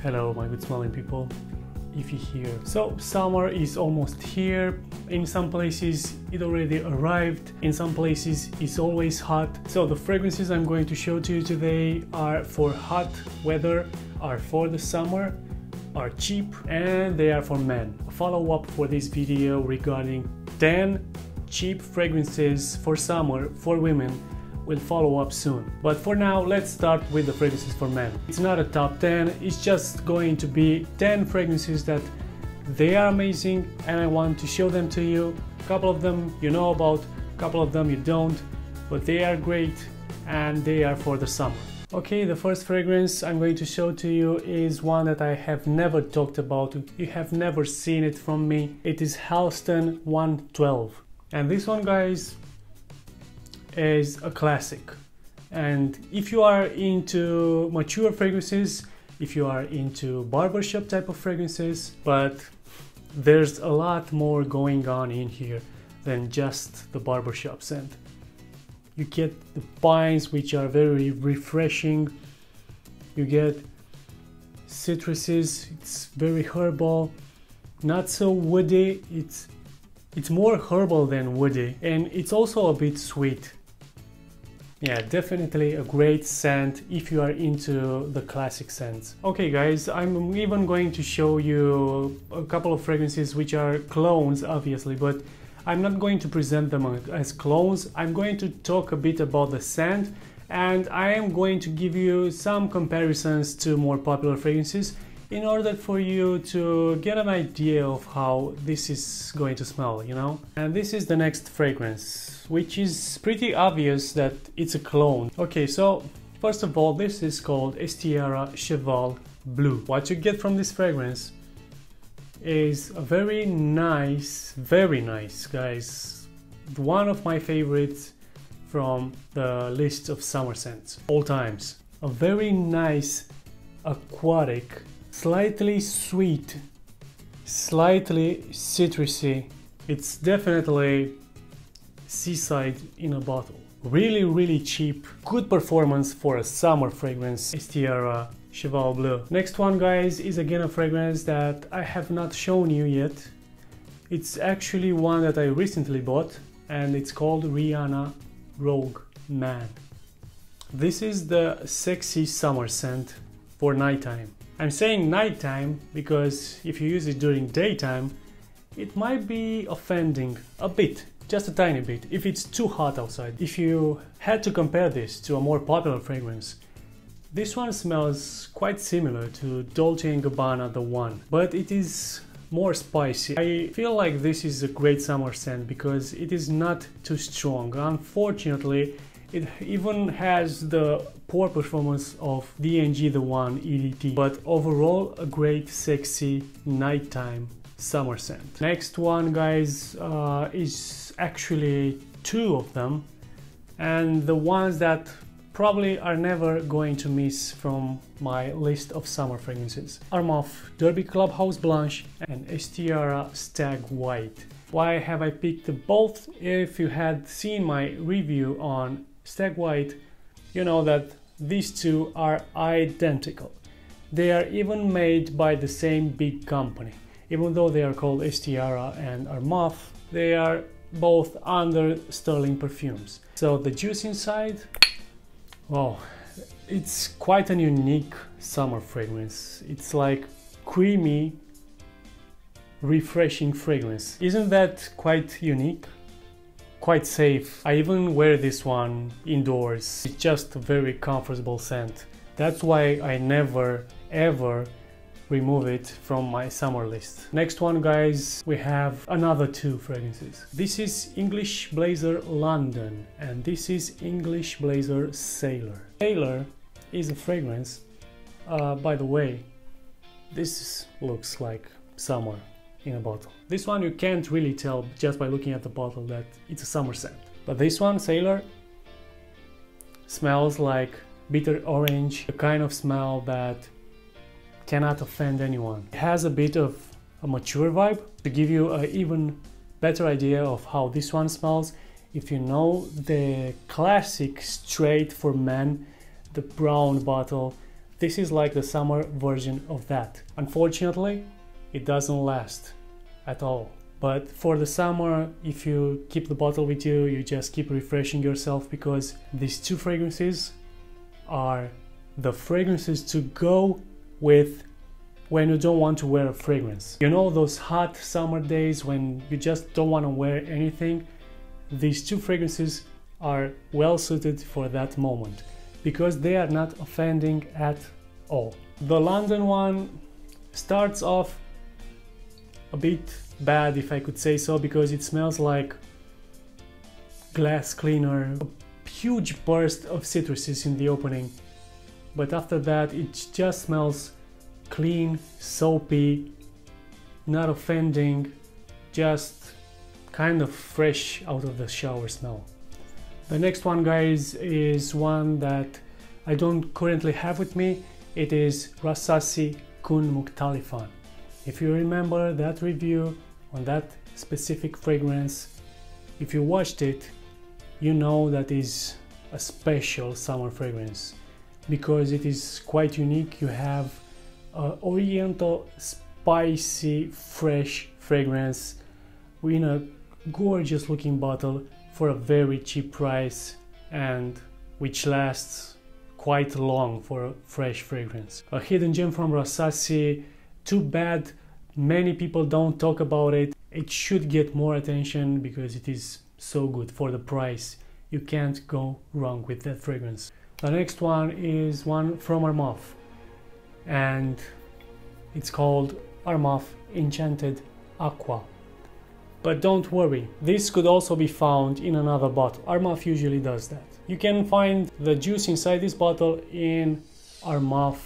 Hello my good smelling people, if you're here. So summer is almost here. In some places it already arrived, in some places it's always hot. So the fragrances I'm going to show to you today are for hot weather, are for the summer, are cheap, and they are for men. A follow-up for this video regarding 10 cheap fragrances for summer for women will follow up soon. But for now, let's start with the fragrances for men. It's not a top 10, it's just going to be 10 fragrances that they are amazing and I want to show them to you. A couple of them you know about, a couple of them you don't, but they are great and they are for the summer. Okay, the first fragrance I'm going to show to you is one that I have never talked about. You have never seen it from me. It is Halston 112. And this one, guys, is a classic. And if you are into mature fragrances, if you are into barbershop type of fragrances, but there's a lot more going on in here than just the barbershop scent. You get the pines, which are very refreshing. You get citruses, it's very herbal, not so woody. It's more herbal than woody, and it's also a bit sweet. Yeah, definitely a great scent if you are into the classic scents. Okay guys, I'm even going to show you a couple of fragrances which are clones, obviously, but I'm not going to present them as clones. I'm going to talk a bit about the scent, and I am going to give you some comparisons to more popular fragrances in order for you to get an idea of how this is going to smell, you know? And this is the next fragrance, which is pretty obvious that it's a clone. Okay, so first of all, this is called Tiara Cheval Blue. What you get from this fragrance is a very nice, guys, one of my favorites from the list of summer scents all times. A very nice, aquatic, slightly sweet, slightly citrusy. It's definitely seaside in a bottle. Really cheap, good performance for a summer fragrance. Tiara Cheval Bleu. Next one, guys, is again a fragrance that I have not shown you yet. It's actually one that I recently bought, and it's called Rihanna Rogue Man. This is the sexy summer scent for nighttime. I'm saying nighttime because if you use it during daytime, it might be offending a bit, just a tiny bit, if it's too hot outside. If you had to compare this to a more popular fragrance, this one smells quite similar to Dolce & Gabbana The One, but it is more spicy. I feel like this is a great summer scent because it is not too strong. Unfortunately, it even has the poor performance of D&G The One EDT, but overall a great sexy nighttime summer scent. Next one, guys, is actually two of them, and the ones that probably are never going to miss from my list of summer fragrances. Armaf Derby Clubhouse Blanche and Tiara Stag White. Why have I picked both? If you had seen my review on Stag White, you know that these two are identical. They are even made by the same big company. Even though they are called Tiara and Armaf, they are both under Sterling Perfumes. So the juice inside, wow, it's quite a unique summer fragrance. It's like creamy, refreshing fragrance. Isn't that quite unique? Quite safe. I even wear this one indoors. It's just a very comfortable scent. That's why I never ever remove it from my summer list. Next one, guys, we have another two fragrances. This is English Blazer London and this is English Blazer Sailor. Sailor is a fragrance. By the way, this looks like summer in a bottle. This one you can't really tell just by looking at the bottle that it's a summer scent. But this one, Sailor, smells like bitter orange, the kind of smell that cannot offend anyone. It has a bit of a mature vibe. To give you an even better idea of how this one smells, if you know the classic straight for men, the brown bottle, This is like the summer version of that. Unfortunately, it doesn't last at all. But for the summer, if you keep the bottle with you, you just keep refreshing yourself, because these two fragrances are the fragrances to go with when you don't want to wear a fragrance. You know those hot summer days when you just don't want to wear anything? These two fragrances are well suited for that moment, because they are not offending at all. The London one starts off a bit bad, if I could say so, because it smells like glass cleaner, a huge burst of citruses in the opening, but after that it just smells clean, soapy, not offending, just kind of fresh out of the shower smell. The next one, guys, is one that I don't currently have with me. It is Masashikun Muktalifan. If you remember that review on that specific fragrance, if you watched it, you know that is a special summer fragrance, because it is quite unique. You have an oriental, spicy, fresh fragrance in a gorgeous looking bottle for a very cheap price, and which lasts quite long for a fresh fragrance. A hidden gem from Rassasi. Too bad many people don't talk about it. It should get more attention because it is so good for the price. You can't go wrong with that fragrance. The next one is one from Armaf, and it's called Armaf Enchanted Aqua. But don't worry, this could also be found in another bottle. Armaf usually does that. You can find the juice inside this bottle in Armaf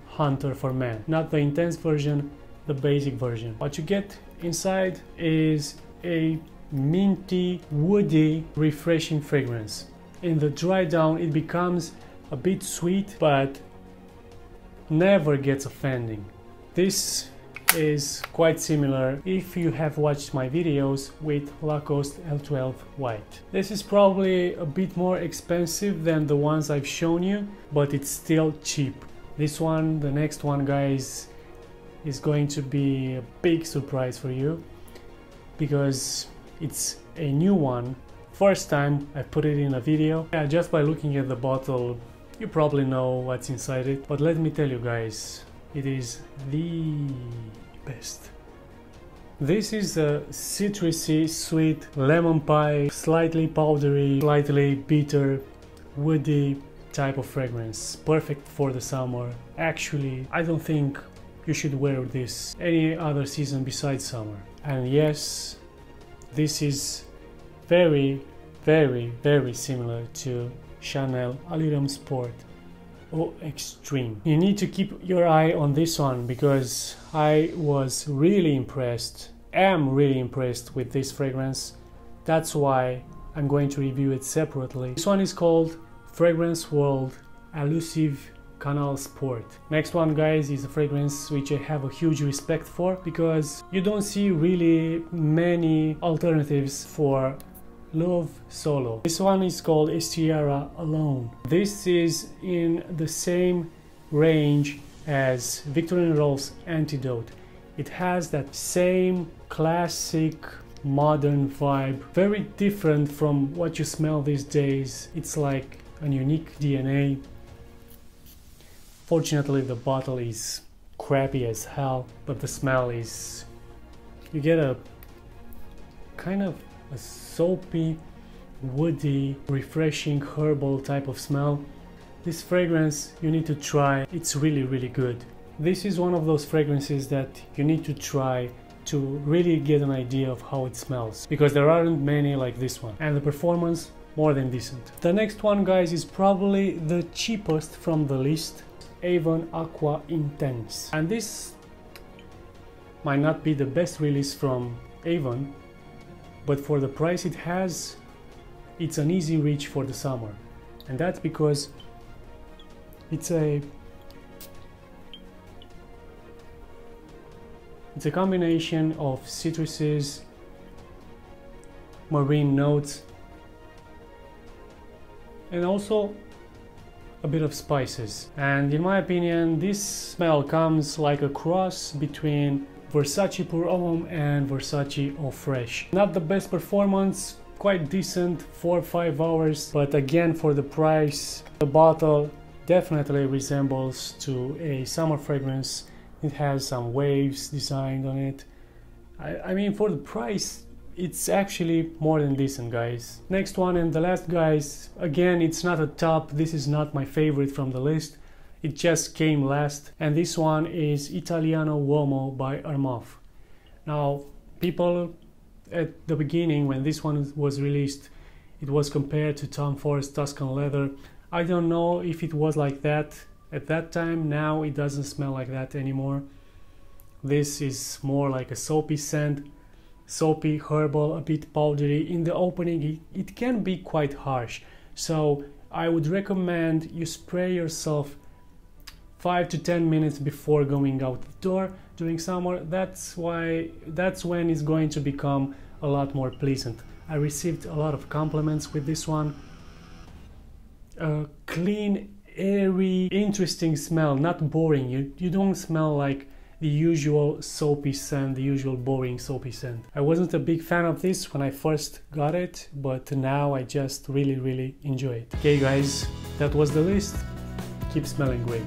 Hunter for Men. Not the intense version, the basic version. What you get inside is a minty, woody, refreshing fragrance. In the dry down it becomes a bit sweet, but never gets offending. This is quite similar if you have watched my videos with Lacoste L12 White. This is probably a bit more expensive than the ones I've shown you, but it's still cheap. This one, the next one, guys, is going to be a big surprise for you, because it's a new one. First time I put it in a video. Yeah, just by looking at the bottle you probably know what's inside it, but let me tell you guys, it is the best. This is a citrusy, sweet lemon pie, slightly powdery, slightly bitter, woody type of fragrance. Perfect for the summer. Actually, I don't think you should wear this any other season besides summer. And yes, this is very, very, very similar to Chanel Allusive Sport Eau Extreme. You need to keep your eye on this one, because I was really impressed, am really impressed with this fragrance. That's why I'm going to review it separately. This one is called Fragrance World Allusive Canal Sport. Next one, guys, is a fragrance which I have a huge respect for, because you don't see really many alternatives for Love Solo. This one is called Tiara Alone. This is in the same range as Victor & Rolf's Antidote. It has that same classic modern vibe, very different from what you smell these days. It's like a unique DNA. Fortunately, the bottle is crappy as hell, but the smell is, you get a kind of a soapy, woody, refreshing, herbal type of smell. This fragrance you need to try. It's really, really good. This is one of those fragrances that you need to try to really get an idea of how it smells, because there aren't many like this one, and the performance more than decent. The next one, guys, is probably the cheapest from the list. Avon Aqua Intense. And this might not be the best release from Avon, but for the price it has, it's an easy reach for the summer. And that's because it's a combination of citruses, marine notes, and also a bit of spices. And in my opinion, this smell comes like a cross between Versace Pour Homme and Versace Eau Fraiche. Not the best performance, quite decent, 4 or 5 hours, but again, for the price, the bottle definitely resembles to a summer fragrance. It has some waves designed on it. I mean, for the price, it's actually more than decent, guys. Next one, and the last, guys, again, it's not a top. This is not my favorite from the list. It just came last, and this one is Italiano Warmer by Armaf. Now, people at the beginning, when this one was released, it was compared to Tom Ford's Tuscan Leather. I don't know if it was like that at that time. Now it doesn't smell like that anymore. This is more like a soapy scent, soapy, herbal, a bit powdery. In the opening, it can be quite harsh. So I would recommend you spray yourself 5 to 10 minutes before going out the door during summer. That's when it's going to become a lot more pleasant. I received a lot of compliments with this one. A clean, airy, interesting smell, not boring. You don't smell like the usual soapy scent, the usual boring soapy scent. I wasn't a big fan of this when I first got it, but now I just really enjoy it. Okay guys, that was the list. Keep smelling great.